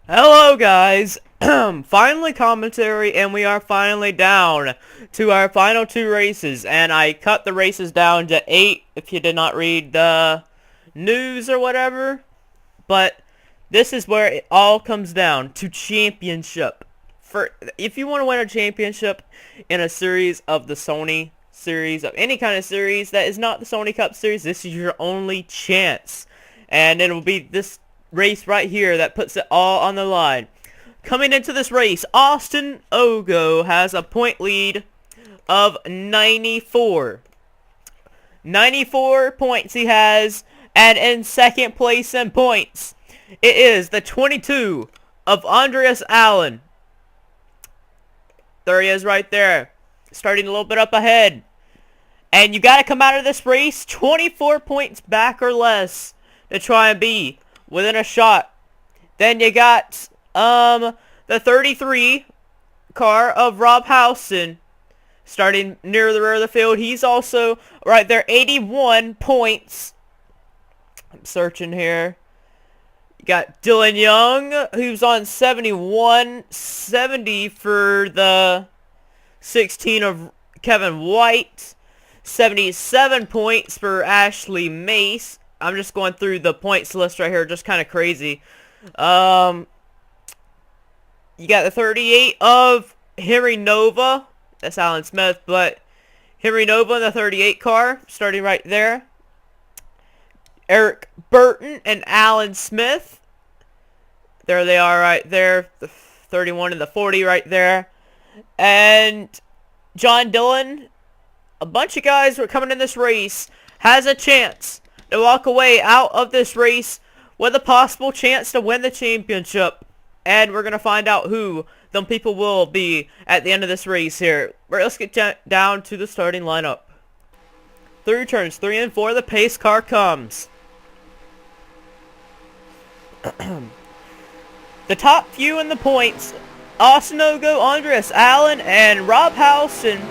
Hello guys, finally commentary, and we are finally down to our final two races, and I cut the races down to 8 if you did not read the news or whatever, but this is where it all comes down to championship. If you want to win a championship in a series of the Sony series, of any kind of series that is not the Sony Cup series, this is your only chance, and it will be this race right here that puts it all on the line. Coming into this race, Austin Ogo has a point lead of 94. 94 points he has, and in second place in points, it is the 22 of Andreas Allen. There he is right there, starting a little bit up ahead. And you got to come out of this race 24 points back or less to try and be within a shot. Then you got the 33 car of Rob Howson starting near the rear of the field. He's also right there, 81 points. I'm searching here. You got Dylan Young, who's on 71, 70 for the 16 of Kevin White, 77 points for Ashley Mace. I'm just going through the points list right here, just kind of crazy. You got the 38 of Henry Nova. That's Alan Smith, but Henry Nova in the 38 car, starting right there. Eric Burton and Alan Smith. There they are right there. The 31 and the 40 right there. And John Dillon, a bunch of guys who are coming in this race, has a chance to walk away out of this race with a possible chance to win the championship. And we're going to find out who them people will be at the end of this race here. Let's get down to the starting lineup. Through turns 3 and 4, the pace car comes. The top few in the points, Austin Ogo, Andreas Allen, and Rob Howson,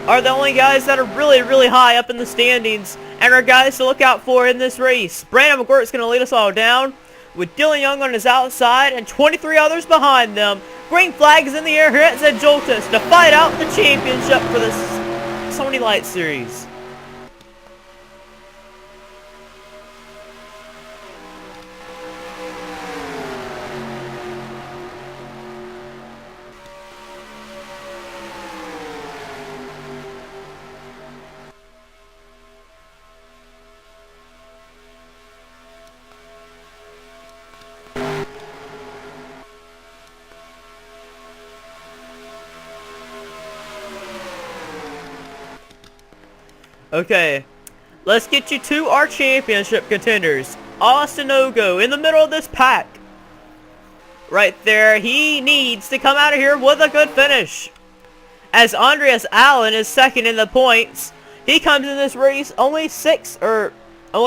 are the only guys that are really high up in the standings and are guys to look out for in this race. Brandon McGuirt's going to lead us all down with Dylan Young on his outside and 23 others behind them. Green flag is in the air here at Joltis to fight out the championship for the Sony Light Series. Okay, let's get you to our championship contenders. Austin Ogo in the middle of this pack. Right there, he needs to come out of here with a good finish. As Andreas Allen is second in the points, he comes in this race only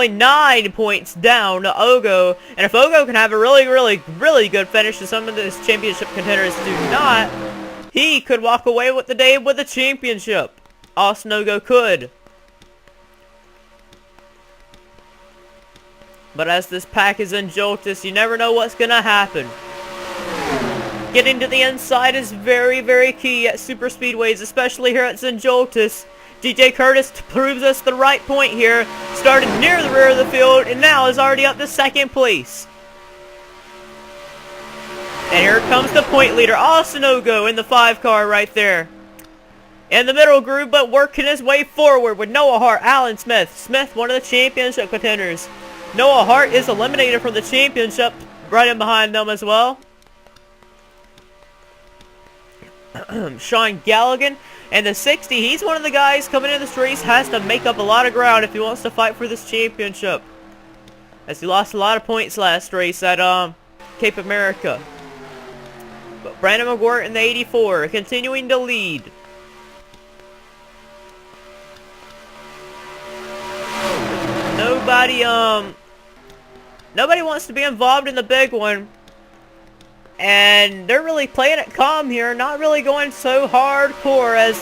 9 points down to Ogo. And if Ogo can have a really good finish, and some of these championship contenders do not, he could walk away with the day with a championship. Austin Ogo could. But as this pack is in Joltis, you never know what's going to happen. Getting to the inside is very key at super speedways, especially here at Joltis. DJ Curtis proves us the right point here. Started near the rear of the field and now is already up to second place. And here comes the point leader, Austin Ogo in the 5 car right there. In the middle group, but working his way forward with Noah Hart, Alan Smith. Smith, one of the championship contenders. Noah Hart is eliminated from the championship, right in behind them as well. Sean Galligan and the 60, he's one of the guys coming in this race, has to make up a lot of ground if he wants to fight for this championship, as he lost a lot of points last race at Cape America. But Brandon McGuirt in the 84 continuing to lead. Nobody wants to be involved in the big one. And they're really playing it calm here, not really going so hardcore as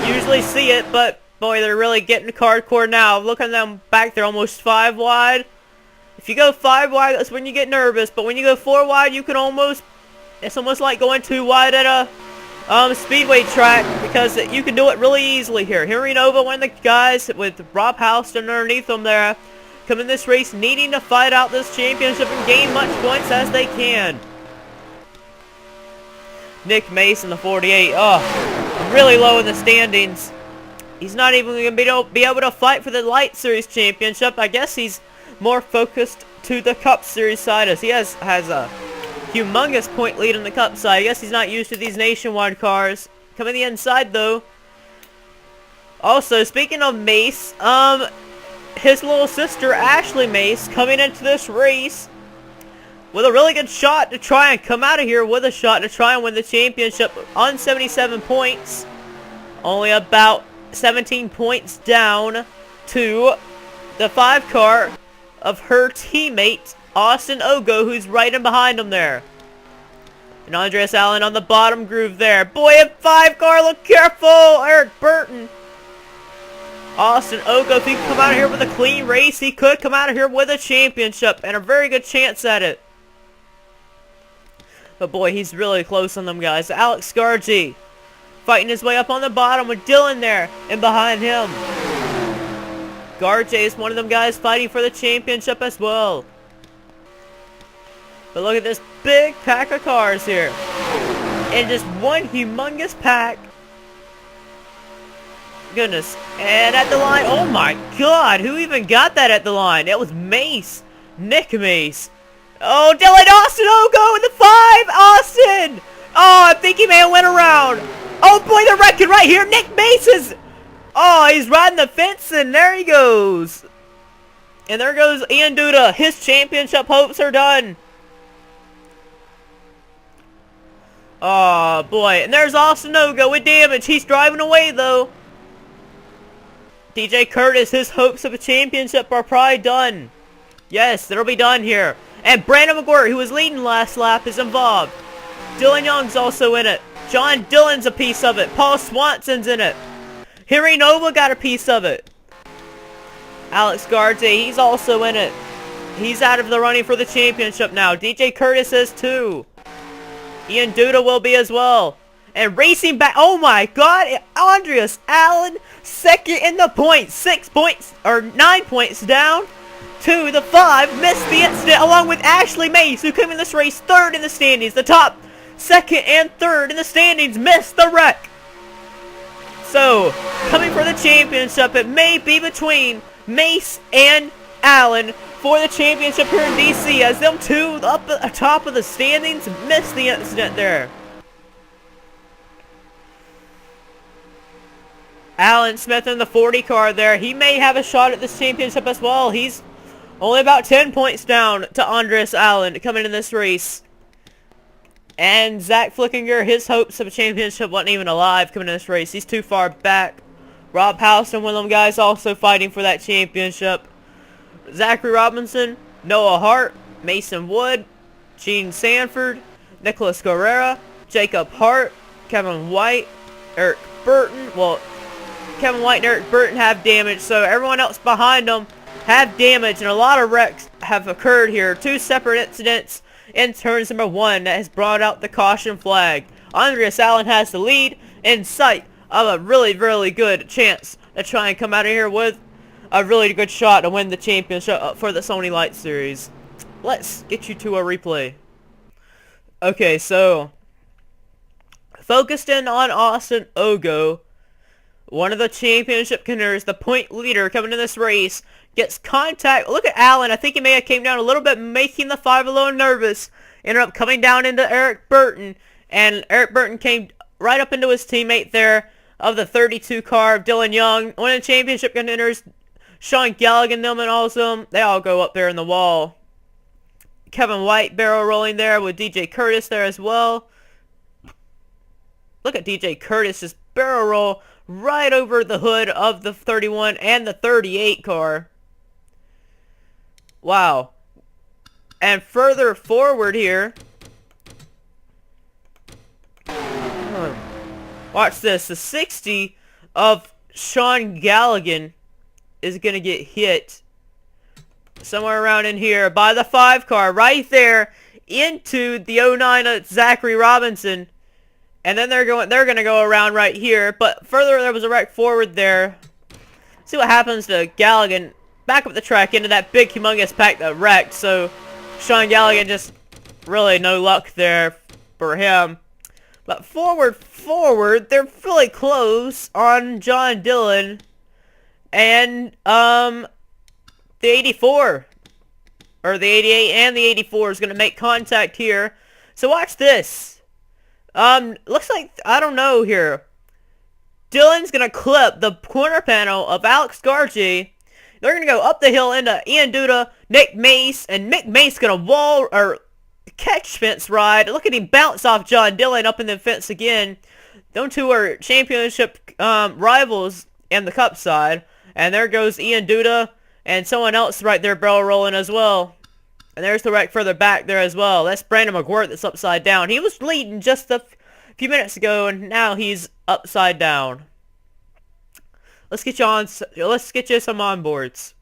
you usually see it, but boy, they're really getting hardcore now. Look at them back there, almost 5 wide. If you go 5 wide, that's when you get nervous, but when you go 4 wide, you can almost It's almost like going too wide at a speedway track, because you can do it really easily here. Henry Nova, one of the guys with Rob Houston underneath him there, come in this race needing to fight out this championship and gain much points as they can. Nick Mason, the 48, really low in the standings. He's not even going to be able to fight for the Light Series championship. I guess he's more focused to the Cup Series side, as he has a humongous point lead on the Cup side. I guess he's not used to these nationwide cars. Coming the inside though. Also, speaking of Mace, his little sister Ashley Mace coming into this race with a really good shot to try and come out of here with a shot to try and win the championship on 77 points. Only about 17 points down to the 5 car of her teammate Austin Ogo, who's right in behind him there. And Andreas Allen on the bottom groove there. Boy, in 5 car, look careful! Eric Burton. Austin Ogo, if he can come out of here with a clean race, he could come out of here with a championship, and a very good chance at it. But boy, he's really close on them guys. Alex Gargi fighting his way up on the bottom with Dylan there, and behind him Gargi is one of them guys fighting for the championship as well. But look at this big pack of cars here. And just one humongous pack. Goodness. And at the line, oh my god, who even got that at the line? It was Mace. Nick Mace. Oh, Dylan Austin Ogo in the 5! Austin! Oh, I think he may have went around. Oh boy, they're wrecking right here. Nick Mace is... Oh, he's riding the fence, and there he goes. And there goes Ian Duda. His championship hopes are done. Oh boy, and there's Austin Ogo with damage. He's driving away though. DJ Curtis, his hopes of a championship are probably done. Yes, it'll be done here. And Brandon McGuire, who was leading last lap, is involved. Dylan Young's also in it. John Dillon's a piece of it. Paul Swanson's in it. Henry Nova got a piece of it. Alex Garza, he's also in it. He's out of the running for the championship now. DJ Curtis is too. Ian Duda will be as well. And racing back, oh my god, Andreas Allen, second in the points. 6 points, or 9 points down to the 5. Missed the incident along with Ashley Mace, who came in this race third in the standings. The top second and third in the standings missed the wreck. So, coming for the championship, it may be between Mace and Allen for the championship here in DC, as them two up at the top of the standings missed the incident there. Alan Smith in the 40 car there. He may have a shot at this championship as well. He's only about 10 points down to Andreas Allen coming in this race. And Zach Flickinger, his hopes of a championship wasn't even alive coming in this race. He's too far back. Rob Houston, one of them guys, also fighting for that championship. Zachary Robinson, Noah Hart, Mason Wood, Gene Sanford, Nicholas Guerrera, Jacob Hart, Kevin White, Eric Burton. Well, Kevin White and Eric Burton have damage, so everyone else behind them have damage, and a lot of wrecks have occurred here. 2 separate incidents in turns number 1 that has brought out the caution flag. Andreas Allen has the lead in sight of a really, really good chance to try and come out of here with a really good shot to win the championship for the Sony Light Series. Let's get you to a replay. Okay, so focused in on Austin Ogo, one of the championship contenders, the point leader coming in this race, gets contact. Look at Allen. I think he may have came down a little bit, making the 5 a little nervous. Ended up coming down into Eric Burton, and Eric Burton came right up into his teammate there of the 32 car of Dylan Young. One of the championship contenders, Sean Galligan, them and all of them, they all go up there in the wall. Kevin White barrel rolling there with DJ Curtis there as well. Look at DJ Curtis just barrel roll right over the hood of the 31 and the 38 car. Wow. And further forward here, watch this. The 60 of Sean Galligan is going to get hit somewhere around in here by the 5 car right there into the '09 Zachary Robinson. And then they're gonna go around right here. But further, there was a wreck forward there. See what happens to Galligan. Back up the track into that big, humongous pack that wrecked. So, Sean Galligan just really no luck there for him. But forward, they're really close on John Dillon and the 84. Or the 88 and the 84 is gonna make contact here. So watch this. Looks like, I don't know here. Dillon's gonna clip the corner panel of Alex Gargy. They're gonna go up the hill into Ian Duda, Nick Mace, and Nick Mace gonna wall, or catch fence ride. Look at him bounce off John Dillon up in the fence again. Them two are championship, rivals in the cup side. And there goes Ian Duda, and someone else right there barrel rolling as well. And there's the wreck further back there as well. That's Brandon McGuirt that's upside down. He was leading just a few minutes ago, and now he's upside down. Let's get you some onboards.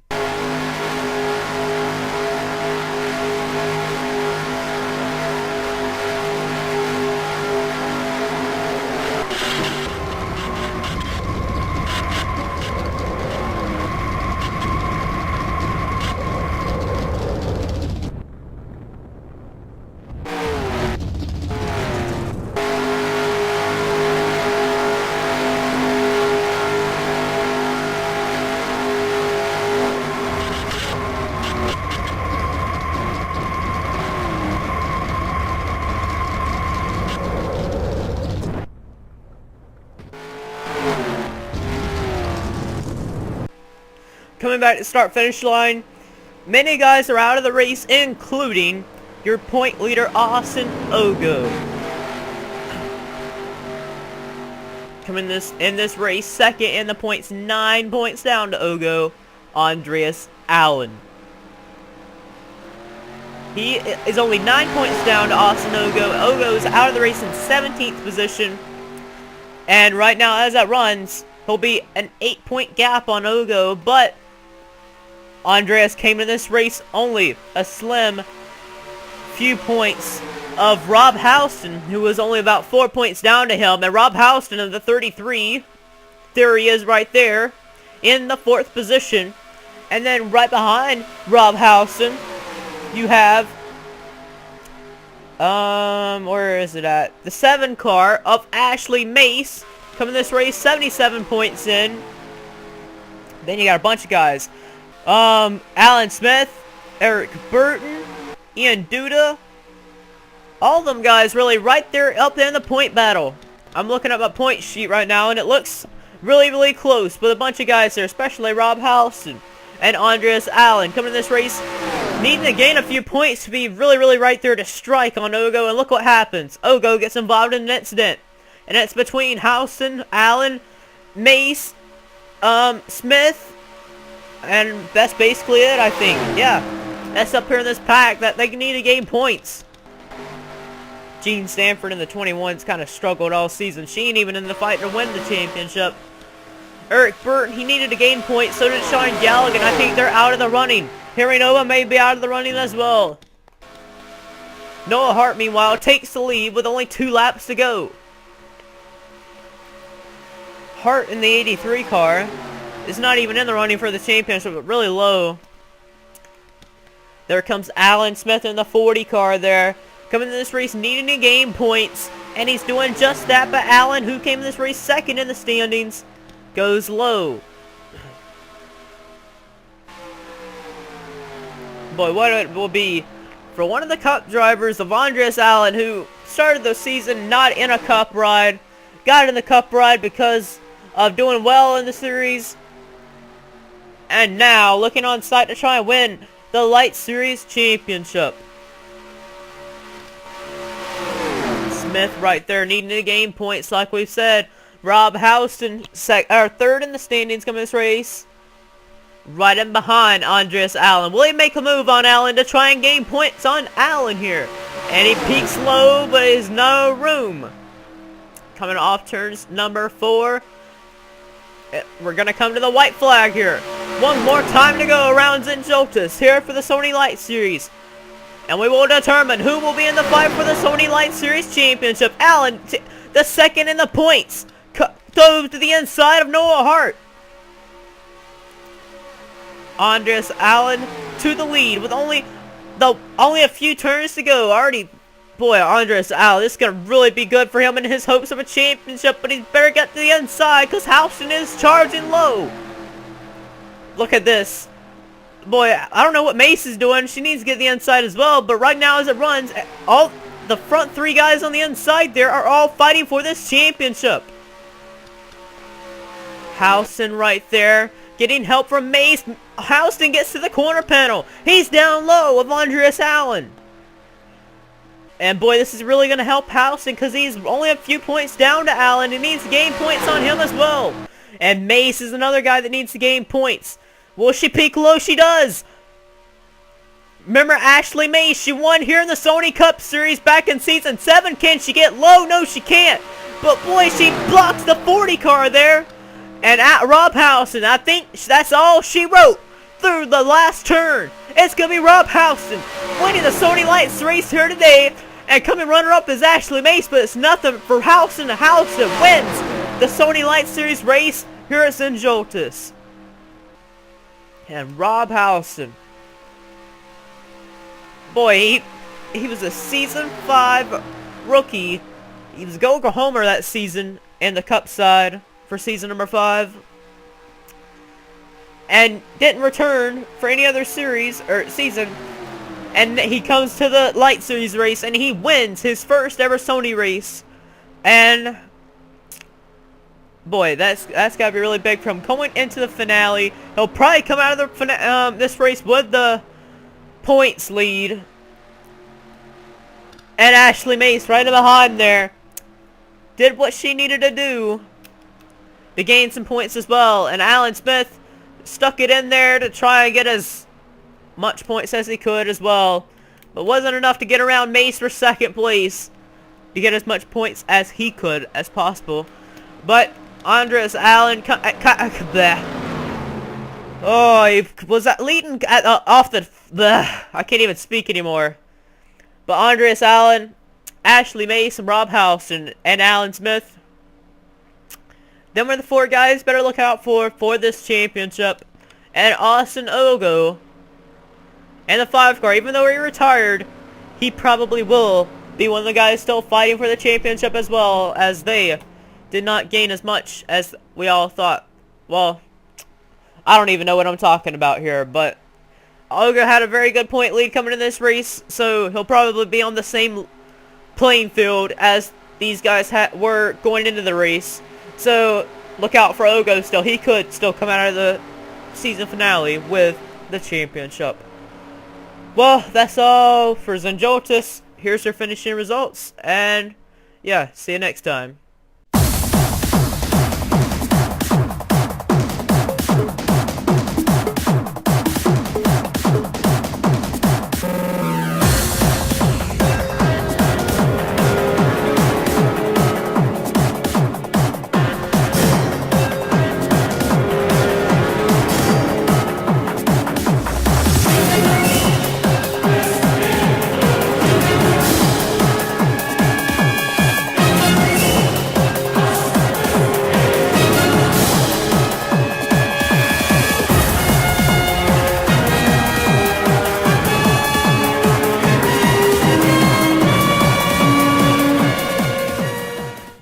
Coming back to start-finish line, many guys are out of the race, including your point leader, Austin Ogo. Coming in this race, second in the points, 9 points down to Ogo, Andreas Allen. He is only 9 points down to Austin Ogo. Ogo is out of the race in 17th position. And right now, as that runs, he'll be an 8-point gap on Ogo, but Andreas came in this race only a slim few points of Rob Houston, who was only about 4 points down to him. And Rob Houston of the 33, there he is right there, in the 4th position. And then right behind Rob Houston, you have, where is it at? The 7 car of Ashley Mace, coming this race, 77 points in. Then you got a bunch of guys. Alan Smith, Eric Burton, Ian Duda. All of them guys really right there up there in the point battle. I'm looking at my point sheet right now, and it looks really, really close with a bunch of guys there, especially Rob Houston and Andreas Allen coming in this race, needing to gain a few points to be really, really right there to strike on Ogo. And look what happens. Ogo gets involved in an incident, and it's between Houston, Allen, Mace, Smith, and that's basically it, I think. Yeah, that's up here in this pack that they need to gain points. Gene Stanford in the 21's kind of struggled all season. She ain't even in the fight to win the championship. Eric Burton, he needed to gain points. So did Sean Galligan. I think they're out of the running. Harry Nova may be out of the running as well. Noah Hart, meanwhile, takes the lead with only 2 laps to go. Hart in the 83 car is not even in the running for the championship, but really low. There comes Alan Smith in the 40 car there. Coming in this race, needing to gain points. And he's doing just that, but Allen, who came in this race second in the standings, goes low. Boy, what it will be for one of the cup drivers of Andreas Allen, who started the season not in a cup ride. Got in the cup ride because of doing well in the series. And now, looking on site to try and win the Light Series Championship. Smith right there needing to gain points like we've said. Rob Houston, third in the standings coming this race. Right in behind Andreas Allen. Will he make a move on Allen to try and gain points on Allen here? And he peaks low, but there's no room. Coming off turns number 4. We're going to come to the white flag here. One more time to go around in Joltis here for the Sony Light Series. And we will determine who will be in the fight for the Sony Light Series Championship. Allen, the second in the points, dove to the inside of Noah Hart. Andreas Allen to the lead with only a few turns to go. Already, boy, Andreas Allen, this is going to really be good for him in his hopes of a championship, but he's better get to the inside because Houston is charging low. Look at this. Boy, I don't know what Mace is doing. She needs to get the inside as well, but right now as it runs, all the front three guys on the inside there are all fighting for this championship. Houston right there, getting help from Mace. Houston gets to the corner panel. He's down low of Andreas Allen. And boy, this is really going to help Houston because he's only a few points down to Allen. He needs to gain points on him as well. And Mace is another guy that needs to gain points. Will she peak low? She does. Remember Ashley Mace? She won here in the Sony Cup Series back in Season 7. Can she get low? No, she can't. But boy, she blocks the 40 car there. And at Rob Houston, I think that's all she wrote through the last turn. It's going to be Rob Houston winning the Sony Lights race here today. And coming runner-up is Ashley Mace, but it's nothing for Houston. Houston wins the Sony Lights Series race here at Joltis. And Rob Houston, boy, he was a Season 5 rookie. He was a Go Homer that season in the Cup side for season number 5. And didn't return for any other series or season. And he comes to the Light Series race and he wins his first ever Sony race. And boy, that's got to be really big for him. Going into the finale, he'll probably come out of the this race with the points lead. And Ashley Mace right behind there did what she needed to do to gain some points as well. And Alan Smith stuck it in there to try and get as much points as he could as well. But wasn't enough to get around Mace for second place to get as much points as he could as possible. But Andreas Allen, oh, he was leading off the, I can't even speak anymore. But Andreas Allen, Ashley Mace, and Rob Houston, and Alan Smith, them were the 4 guys better look out for this championship. And Austin Ogo, and the 5 car, even though he retired, he probably will be one of the guys still fighting for the championship as well, as they did not gain as much as we all thought. Well, I don't even know what I'm talking about here, but Olga had a very good point lead coming in this race, so he'll probably be on the same playing field as these guys were going into the race. So look out for Ogo still. He could still come out of the season finale with the championship. Well, that's all for Joltis. Here's their finishing results, and yeah, see you next time.